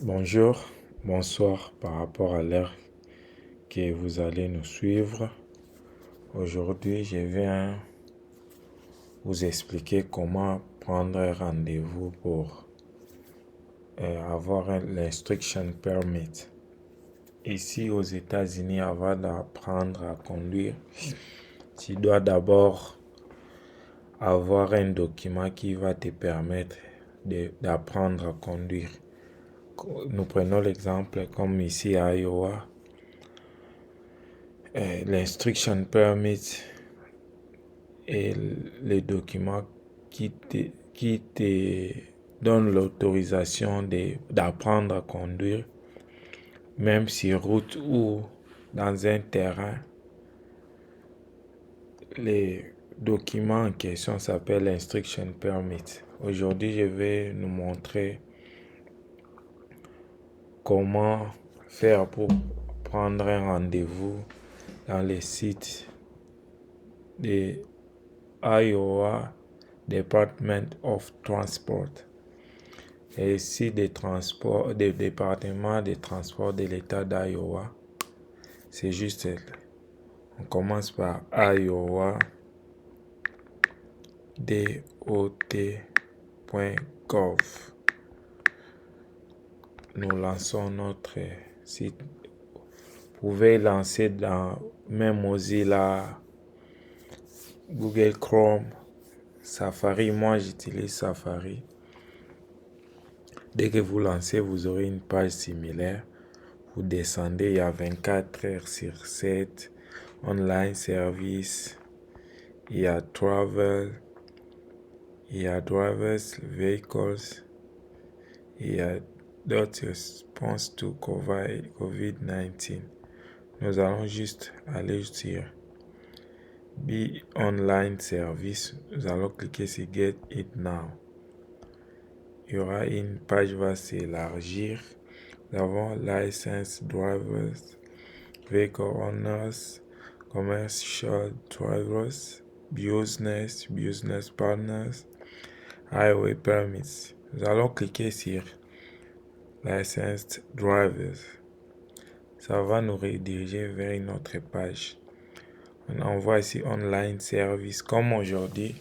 Bonjour, bonsoir par rapport à l'heure que vous allez nous suivre. Aujourd'hui, je viens vous expliquer comment prendre un rendez-vous pour avoir l'instruction permit. Ici aux États-Unis, avant d'apprendre à conduire, tu dois d'abord avoir un document qui va te permettre d'apprendre à conduire. Nous prenons l'exemple comme ici à Iowa. L'instruction permit est le document qui te donne l'autorisation d'apprendre à conduire, même sur route ou dans un terrain. Le document en question s'appelle Instruction Permit. Aujourd'hui, je vais nous montrer comment faire pour prendre un rendez-vous dans les sites de Iowa Department of Transport et ici des départements de transport de l'État d'Iowa. C'est juste, on commence par iowdot.gov. Nous lançons notre site. Vous pouvez lancer dans même Mozilla, Google Chrome, Safari. Moi, j'utilise Safari. Dès que vous lancez, vous aurez une page similaire. Vous descendez, il y a 24 heures sur 7, online service, il y a travel, il y a drivers, vehicles, il y a d'autres response to COVID-19. Nous allons juste aller sur Be Online Service. Nous allons cliquer sur Get It Now. Il y aura une page qui va s'élargir. Nous avons License Drivers, Vehicle Owners, Commercial Drivers, Business Partners, Highway Permits. Nous allons cliquer sur Licensed Drivers. Ça va nous rediriger vers une autre page. On envoie ici Online Service. Comme aujourd'hui,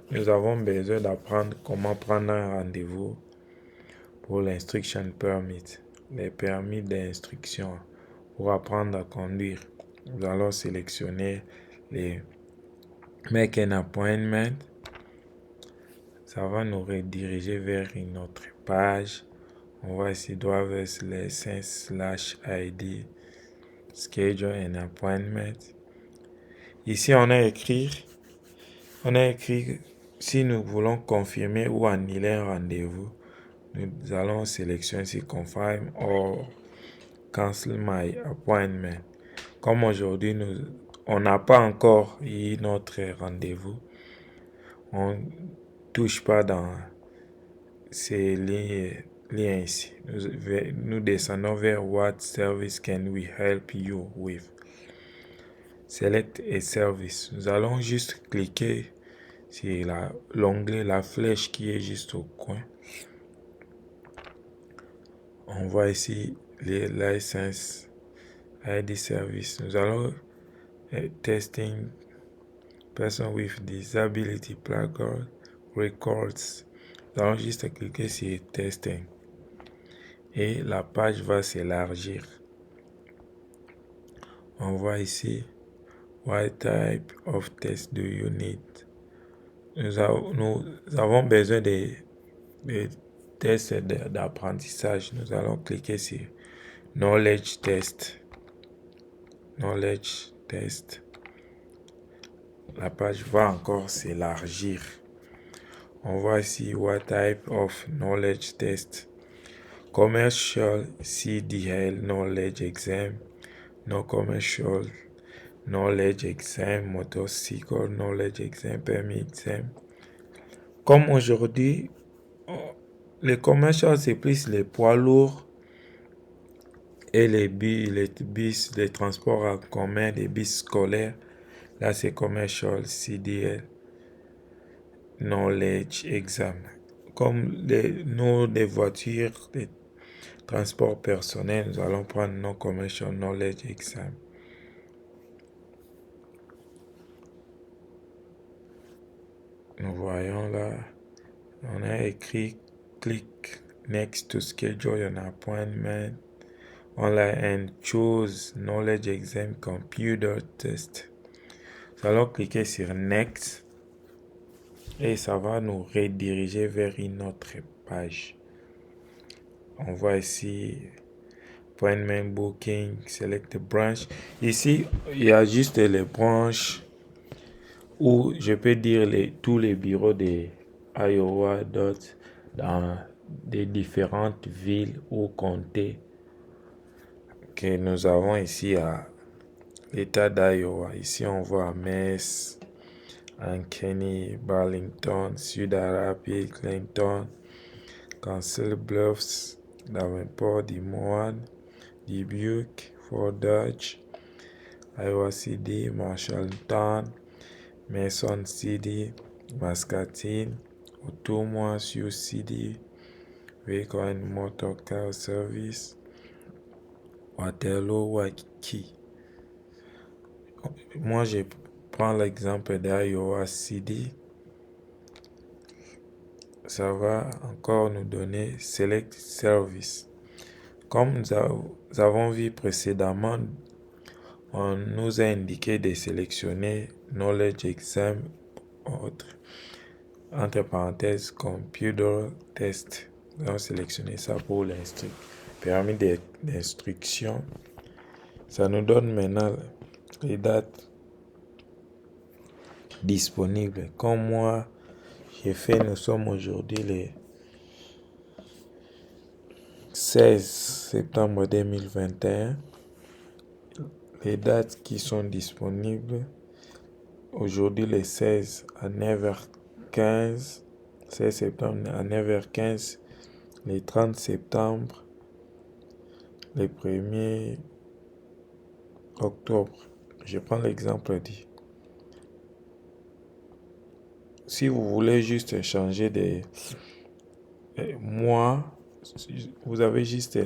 nous avons besoin d'apprendre comment prendre un rendez-vous pour l'instruction permit, les permis d'instruction pour apprendre à conduire. Nous allons sélectionner les Make an Appointment. Ça va nous rediriger vers une autre page. On va ici Driver's License/ID, Schedule an Appointment. Ici, on a écrit si nous voulons confirmer ou annuler un rendez-vous. Nous allons sélectionner si Confirm or Cancel my appointment. Comme aujourd'hui, on n'a pas encore eu notre rendez-vous. On ne touche pas dans ces liens ici. Nous descendons vers What service can we help you with? Select a service. Nous allons juste cliquer sur l'onglet, la flèche qui est juste au coin. On voit ici les licenses ID service. Nous allons testing person with disability placard records. Nous allons juste cliquer sur testing et la page va s'élargir. On voit ici what type of test do you need. Nous avons besoin de tests d'apprentissage. Nous allons cliquer sur Knowledge Test. Knowledge Test. La page va encore s'élargir. On voit ici What type of knowledge test. Commercial CDL Knowledge Exam. No Commercial Knowledge Exam. Motorcycle Knowledge Exam. Permis Exam. Comme aujourd'hui, les commercial, c'est plus les poids lourds et les bus, les transports en commun, les bus scolaires. Là, c'est Commercial CDL Knowledge Exam. Comme des voitures, Transport personnel, nous allons prendre Non-Commercial Knowledge Exam. Nous voyons là, on a écrit click next to schedule an appointment online and choose knowledge exam computer test. Nous allons cliquer sur next et ça va nous rediriger vers une autre page. On voit ici appointment booking, select branch. Ici, il y a juste les branches où je peux dire tous les bureaux de Iowa dans des différentes villes ou comtés que nous avons ici à l'État d'Iowa. Ici, on voit Mess, Ankeny, Burlington, Cedar Rapids, Clinton, Council Bluffs, Davenport, Des Moines, Dubuque, Fort Dodge, Iowa City, Marshalltown, Mason City, Muscatine, Ottumwa, Sioux City, Vehicle and Motor Car Service, Waterloo, Waukee. Moi, je prends l'exemple d'Iowa City. Ça va encore nous donner Select Service. Comme nous avons vu précédemment, on nous a indiqué de sélectionner Knowledge Exam entre parenthèses Computer Test. Nous allons sélectionner ça pour permis d'instruction. Ça nous donne maintenant les dates disponibles. Comme moi, j'ai fait, nous sommes aujourd'hui le 16 septembre 2021. Les dates qui sont disponibles aujourd'hui, le 16 à 9h15, 16 septembre à 9h15, le 30 septembre, le 1er octobre. Je prends l'exemple dit. Si vous voulez juste changer de mois, vous avez juste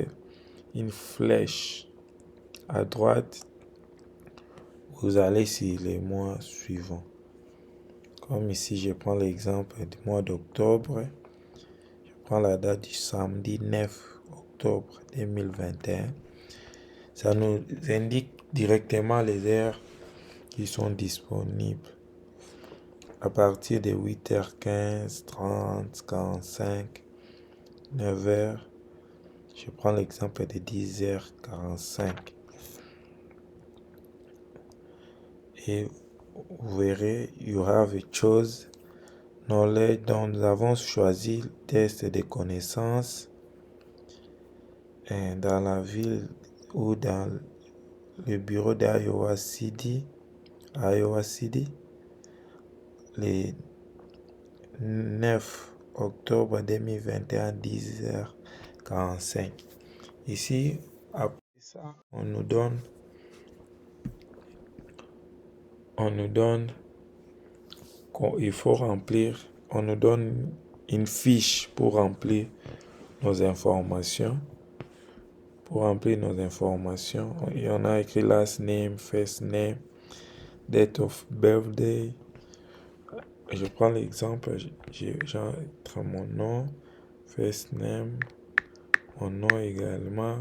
une flèche à droite. Vous allez sur les mois suivants. Comme ici, je prends l'exemple du mois d'octobre. Je prends la date du samedi 9 octobre 2021. Ça nous indique directement les heures qui sont disponibles. À partir de 8h15, 30, 45, 9h. Je prends l'exemple de 10h45. Et vous verrez, you have chose knowledge, dont nous avons choisi le test de connaissances dans la ville ou dans le bureau d'Iowa City, le 9 octobre 2021, 10h45. Ici, après ça, on nous donne il faut remplir, on nous donne une fiche pour remplir nos informations. Pour remplir nos informations, il y en a écrit last name, first name, date of birthday. Je prends l'exemple, j'entre mon nom, first name, mon nom également,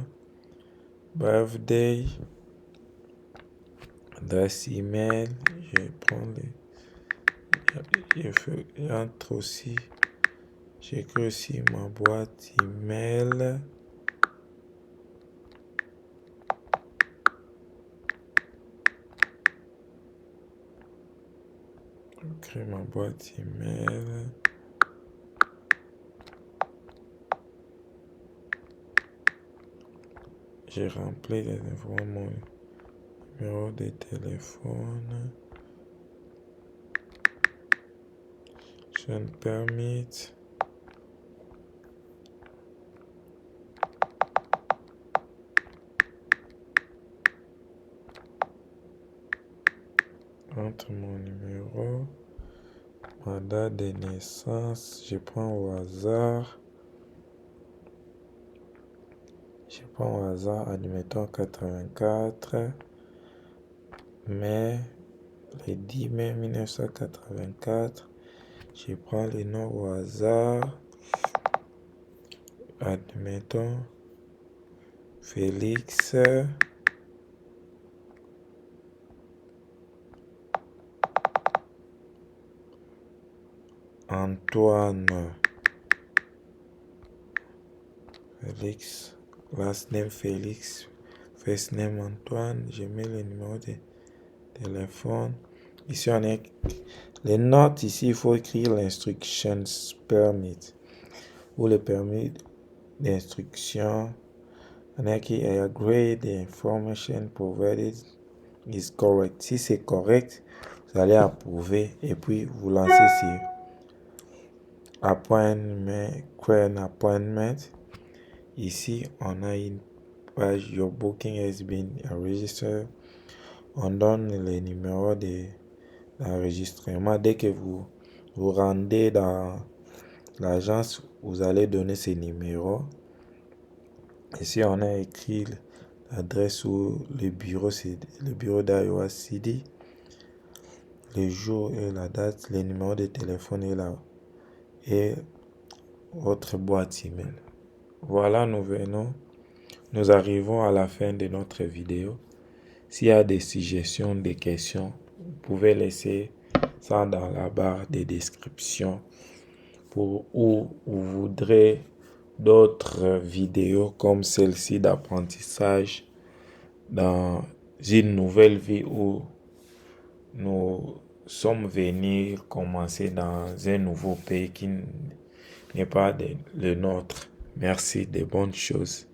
birthday, adresse email, j'entre aussi, j'écris aussi ma boîte email. J'écris ma boîte email. J'ai rempli les informations, mon numéro de téléphone. Jeune permit. Entre mon numéro, ma date de naissance, je prends au hasard. Je prends au hasard, admettons 84 mai, le 10 mai 1984. Je prends le nom au hasard, admettons Félix Antoine. Félix, last name Félix, first name Antoine. Je mets le numéro de téléphone. Ici, on est les notes. Ici, il faut écrire l'instructions permit ou le permis d'instruction. On a qui I agree the information provided is correct. Si c'est correct, vous allez approuver et puis vous lancez sur create an appointment. Ici, on a une page Your booking has been registered. On donne les numéros d'enregistrement. Dès que vous vous rendez dans l'agence, vous allez donner ces numéros. Ici, on a écrit l'adresse ou le bureau, c'est le bureau d'Iowa City. Le jour et la date, le numéro de téléphone est là. Et votre boîte email. Voilà, nous arrivons à la fin de notre vidéo. S'il y a des suggestions, des questions, vous pouvez laisser ça dans la barre de description ou vous voudrez d'autres vidéos comme celle-ci d'apprentissage dans une nouvelle vie où nous sommes venus commencer dans un nouveau pays qui n'est pas le nôtre. Merci, de bonnes choses.